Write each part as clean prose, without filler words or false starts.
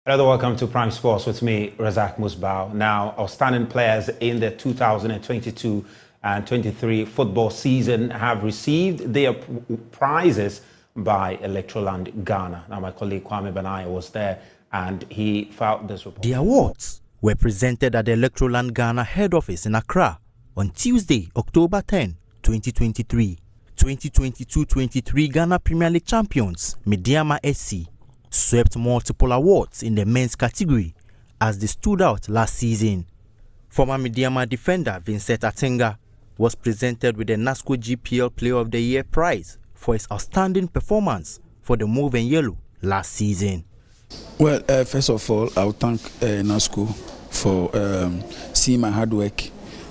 Another welcome to Prime Sports with me, Razak Musbao. Now, outstanding players in the 2022 and 23 football season have received their prizes by Electroland Ghana. Now, my colleague Kwame Benaya was there and he filed this report. The awards were presented at the Electroland Ghana head office in Accra on Tuesday, October 10, 2023. 2022-23 Ghana Premier League champions, Medeama SC, swept multiple awards in the men's category as they stood out last season. Former Medeama defender Vincent Atenga was presented with the NASCO GPL Player of the Year prize for his outstanding performance for the Mauve and Yellow last season. Well, first of all, I would thank NASCO for seeing my hard work,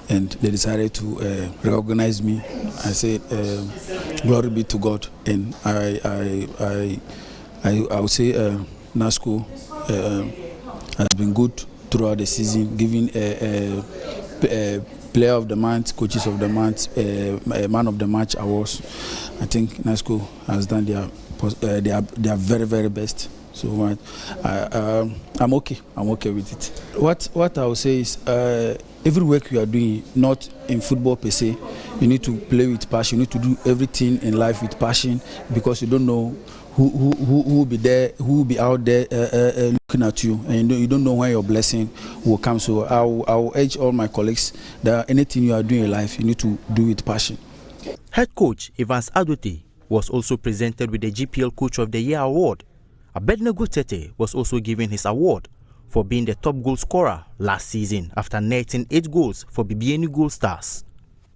and they decided to recognize me. I said, glory be to God, and I would say NASCO has been good throughout the season, giving player of the month, coaches of the month, man of the match awards. I think NASCO has done their very, very best. So I'm okay. I'm okay with it. What I would say is every work you are doing, not in football per se, you need to play with passion. You need to do everything in life with passion, because you don't know who will be there, who will be out there looking at you, and you don't know when your blessing will come. So I will urge all my colleagues that anything you are doing in life, you need to do with passion. Head coach Evans Adote was also presented with the GPL Coach of the Year award. Abednego Tete was also given his award for being the top goal scorer last season after netting 8 goals for BBNU Gold Stars.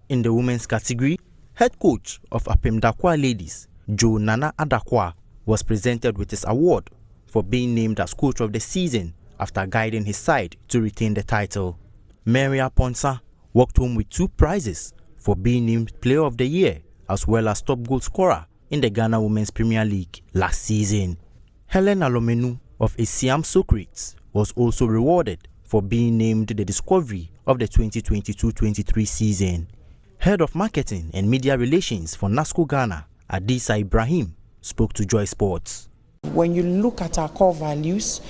In the women's category, head coach of Apem Dakwa Ladies, Jo Nana Adakwa, was presented with his award for being named as coach of the season after guiding his side to retain the title. Maria Ponsa walked home with 2 prizes for being named Player of the Year as well as top goal scorer in the Ghana Women's Premier League last season. Helen Alomenu of Esiam Socrates was also rewarded for being named the discovery of the 2022-23 season. Head of Marketing and Media Relations for NASCO Ghana, Adisa Ibrahim, spoke to Joy Sports. When you look at our core values,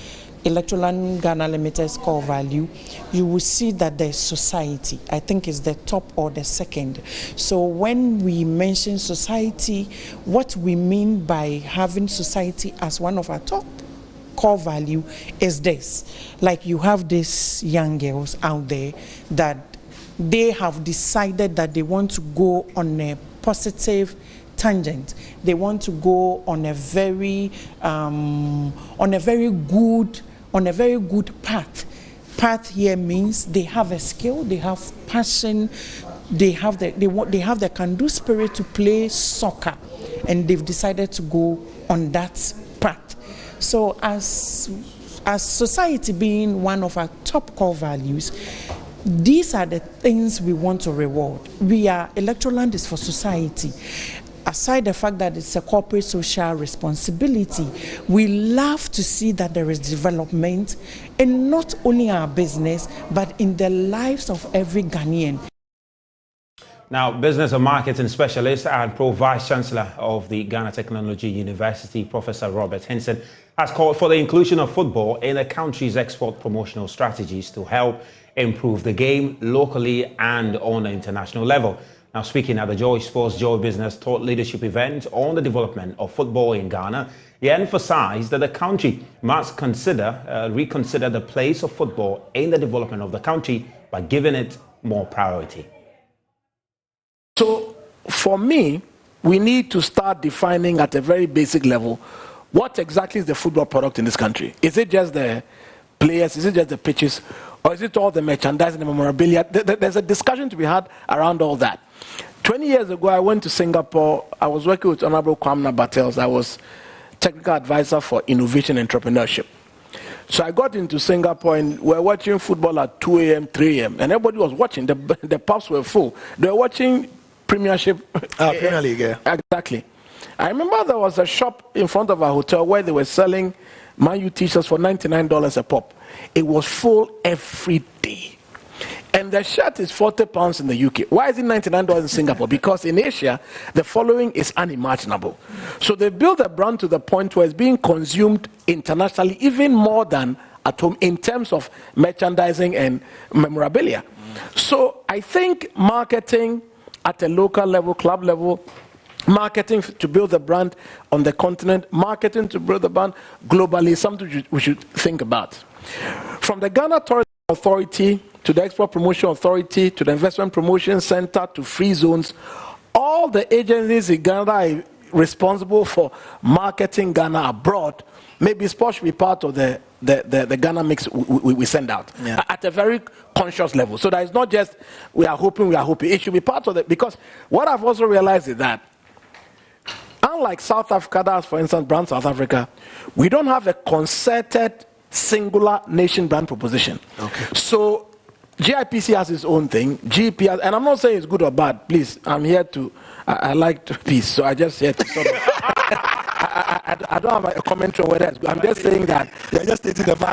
Electroland Ghana Limited's core value, you will see that there's society. I think it's the top or the second. So when we mention society, what we mean by having society as one of our top core value is this. Like, you have these young girls out there that they have decided that they want to go on a positive tangent. They want to go on a very good path. Path here means they have a skill, they have passion, they have the can-do spirit to play soccer, and they've decided to go on that path. So as society being one of our top core values, these are the things we want to reward. Electroland is for society. Aside the fact that it's a corporate social responsibility, we love to see that there is development in not only our business, but in the lives of every Ghanaian. Now, business and marketing specialist and pro-vice-chancellor of the Ghana Technology University, Professor Robert Henson, has called for the inclusion of football in the country's export promotional strategies to help improve the game locally and on an international level. Now, speaking at the Joy Sports Joy Business Thought Leadership event on the development of football in Ghana, he emphasized that the country must reconsider the place of football in the development of the country by giving it more priority. So, for me, we need to start defining at a very basic level what exactly is the football product in this country. Is it just the players? Is it just the pitches? Or is it all the merchandise and the memorabilia? There's a discussion to be had around all that. 20 years ago, I went to Singapore. I was working with Honorable Kwamna Bartels. I was technical advisor for innovation and entrepreneurship. So I got into Singapore and we were watching football at 2 a.m., 3 a.m. And everybody was watching. The pubs were full. They were watching Premiership. Premier League, yeah. Exactly. I remember there was a shop in front of our hotel where they were selling Man U t-shirts for $99 a pop. It was full every day. And the shirt is £40 in the UK. Why is it $99 in Singapore? Because in Asia, the following is unimaginable. So they built a brand to the point where it's being consumed internationally, even more than at home in terms of merchandising and memorabilia. So I think marketing at a local level, club level, marketing to build the brand on the continent, marketing to build the brand globally is something we should think about. From the Ghana Tourism Authority to the Export Promotion Authority to the Investment Promotion Center to free zones, all the agencies in Ghana are responsible for marketing Ghana abroad. Maybe sports should be part of the Ghana mix we send out at a very conscious level. So that it's not just we are hoping. It should be part of it, because what I've also realized is that unlike South Africa, that's for instance Brand South Africa, we don't have a concerted singular nation brand proposition. Okay. So GIPC has its own thing, GP has, and I'm not saying it's good or bad, please, I'm here to, I like peace, so I just here to sort of, I don't have a commentary on whether it's good. I'm just saying that, I'm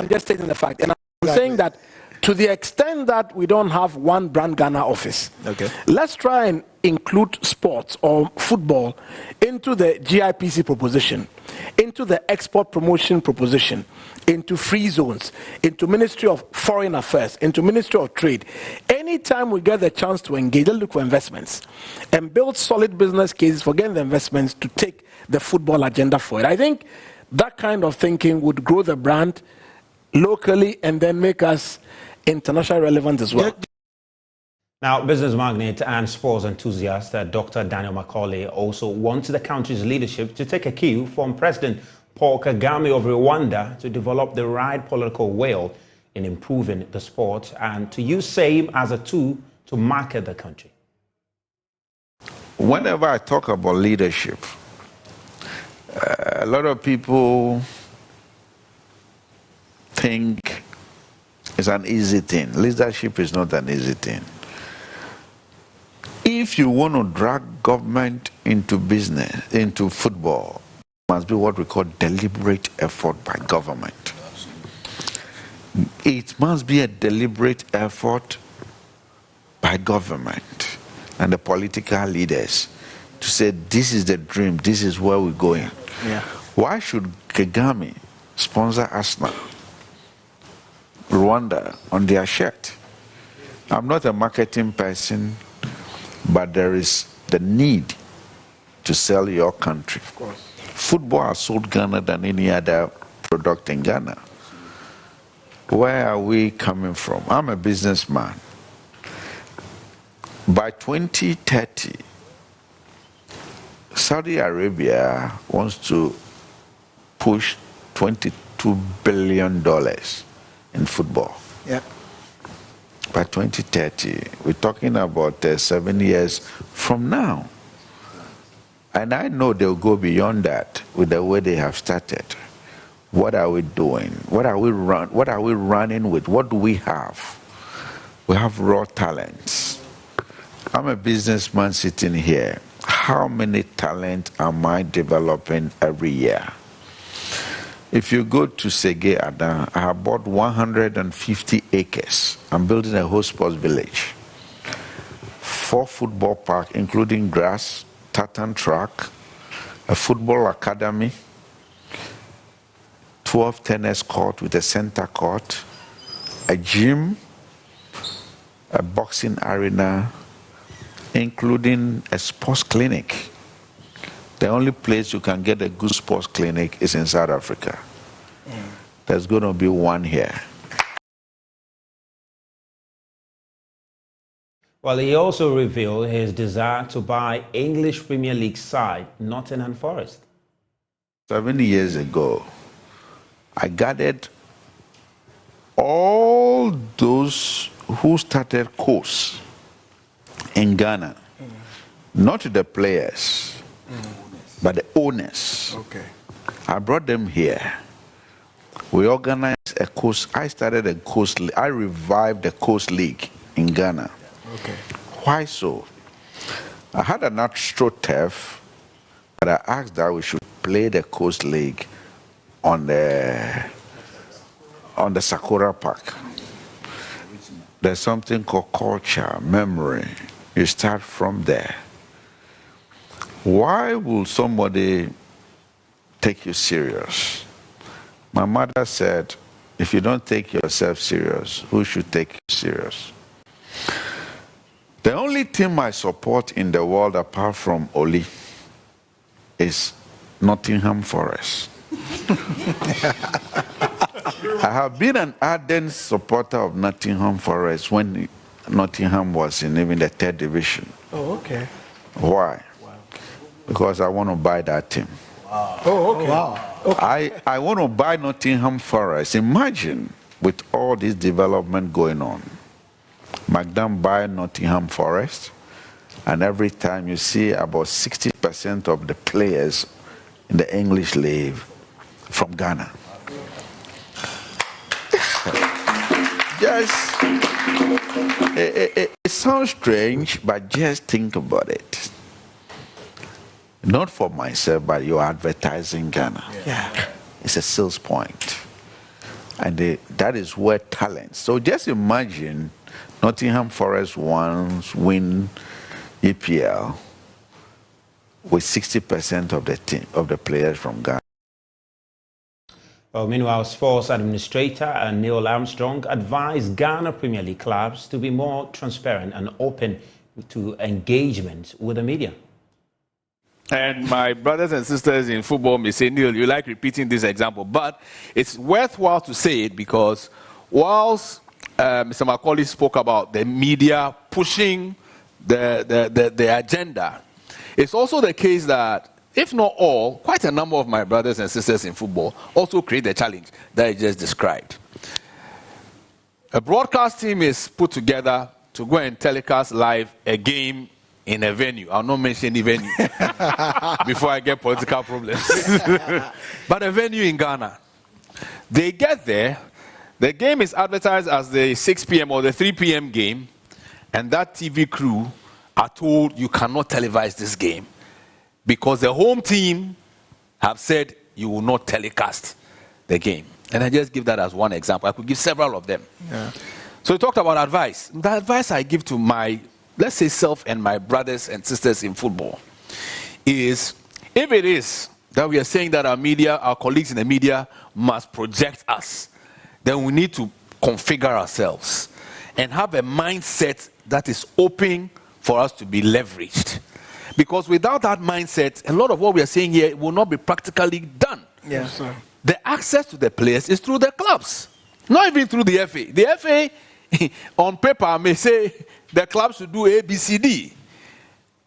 just stating the fact, and I'm saying that to the extent that we don't have one brand Ghana office, okay, let's try and include sports or football into the GIPC proposition, into the export promotion proposition, into free zones, into Ministry of Foreign Affairs, into Ministry of Trade. Anytime we get the chance to engage, let's look for investments and build solid business cases for getting the investments to take the football agenda forward. I think that kind of thinking would grow the brand locally and then make us internationally relevant as well. Now, business magnate and sports enthusiast Dr. Daniel Macaulay also wants the country's leadership to take a cue from President Paul Kagame of Rwanda to develop the right political will in improving the sport and to use same as a tool to market the country. Whenever I talk about leadership, a lot of people think it's an easy thing. Leadership is not an easy thing. If you want to drag government into business, into football, it must be what we call deliberate effort by government. It must be a deliberate effort by government and the political leaders to say, this is the dream, this is where we're going. Yeah. Why should Kagame sponsor Arsenal, Rwanda on their shirt? I'm not a marketing person, but there is the need to sell your country. Of course. Football has sold Ghana than any other product in Ghana. Where are we coming from? I'm a businessman. By 2030, Saudi Arabia wants to push $22 billion in football. Yeah. By 2030, we're talking about 7 years from now. And I know they'll go beyond that with the way they have started. What are we doing? What are we running with? What do we have? We have raw talents. I'm a businessman sitting here. How many talent am I developing every year? If you go to Sege Adan, I have bought 150 acres. I'm building a whole sports village. 4 football parks, including grass, tartan track, a football academy, 12 tennis court with a center court, a gym, a boxing arena, including a sports clinic. The only place you can get a good sports clinic is in South Africa. There's going to be one here. Well, he also revealed his desire to buy English Premier League side Nottingham Forest. 7 years ago, I gathered all those who started course in Ghana, not the players, but the owners. Okay. I brought them here. We organized a course. I started a course. I revived the course league in Ghana. Okay. Why so? I had an astroturf, but I asked that we should play the coast league on the Sakura Park. there's something called culture, memory. You start from there. Why will somebody take you serious? My mother said, if you don't take yourself serious, who should take you serious? The only team I support in the world apart from Oli is Nottingham Forest. I have been an ardent supporter of Nottingham Forest when Nottingham was in even the 3rd division. Oh, okay. Why? Wow. Because I want to buy that team. Wow. Oh, okay. Wow. Okay. I want to buy Nottingham Forest. Imagine with all this development going on. McDam buy Nottingham Forest, and every time you see about 60% of the players in the English League from Ghana. Just, it sounds strange, but just think about it. Not for myself, but you're advertising Ghana. Yeah. It's a sales point. And that is where talent. So just imagine Nottingham Forest once win EPL with 60% of the team, of the players from Ghana. Well, meanwhile, sports administrator Neil Armstrong advised Ghana Premier League clubs to be more transparent and open to engagement with the media. And my brothers and sisters in football may say, Neil, you like repeating this example, but it's worthwhile to say it because whilst Mr. Macaulay spoke about the media pushing the agenda, it's also the case that, if not all, quite a number of my brothers and sisters in football also create the challenge that I just described. A broadcast team is put together to go and telecast live a game in a venue. I'll not mention any venue before I get political problems. But a venue in Ghana. They get there, the game is advertised as the 6 p.m. or the 3 p.m. game, and that TV crew are told you cannot televise this game because the home team have said you will not telecast the game. And I just give that as one example. I could give several of them. Yeah. So we talked about advice. The advice I give to my, let's say, self and my brothers and sisters in football is, if it is that we are saying that our media, our colleagues in the media must project us, then we need to configure ourselves and have a mindset that is open for us to be leveraged. Because without that mindset, a lot of what we are saying here will not be practically done. Yes, sir. The access to the players is through the clubs, not even through the FA. The FA, on paper, may say the clubs should do A, B, C, D.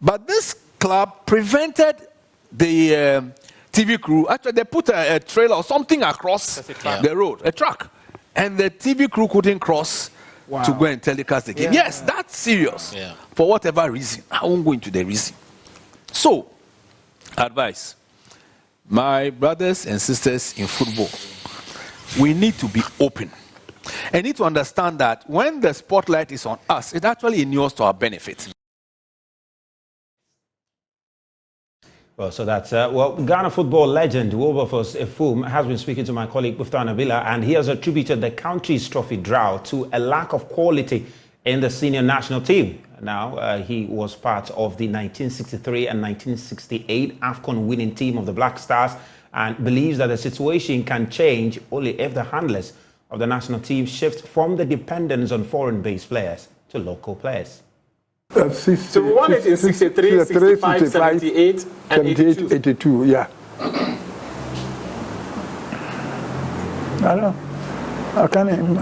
But this club prevented the TV crew. Actually, they put a trailer or something across the road, a truck. And the TV crew couldn't cross to go and telecast the game. Yeah. Yes, that's serious. Yeah. For whatever reason. I won't go into the reason. So, advice. My brothers and sisters in football, we need to be open. And need to understand that when the spotlight is on us, it actually inures to our benefit. Well, so that's, Ghana football legend Wilberforce Efum has been speaking to my colleague Bufta Nabila, and he has attributed the country's trophy drought to a lack of quality in the senior national team. Now, he was part of the 1963 and 1968 AFCON winning team of the Black Stars and believes that the situation can change only if the handlers of the national team shift from the dependence on foreign-based players to local players. So we won it in 63, 65, 78, and 82. Yeah. I don't know. I can't even.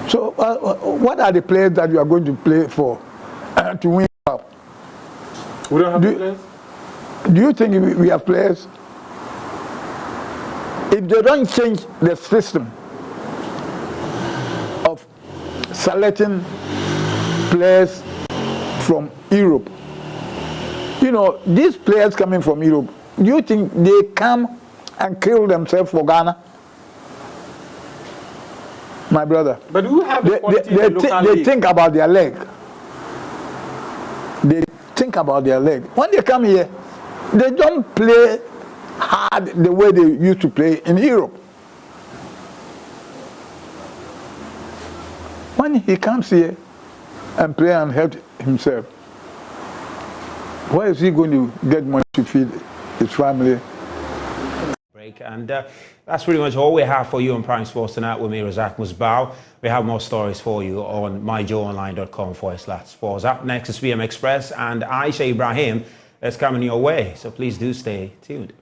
So, what are the players that you are going to play for to win up? We don't have players? Do you think we have players? If they don't change the system of selecting players from Europe, you know, these players coming from Europe, do you think they come and kill themselves for Ghana? My brother. But who have the quality in the local league? They think about their leg. They think about their leg. When they come here, they don't play hard the way they used to play in Europe. when he comes here and play and help himself, where is he going to get money to feed his family? And that's pretty much all we have for you on Prime Sports tonight with me, Razak Musbao. We have more stories for you on myjoeonline.com/sports. Up next is PM Express, and Aisha Ibrahim is coming your way, so please do stay tuned.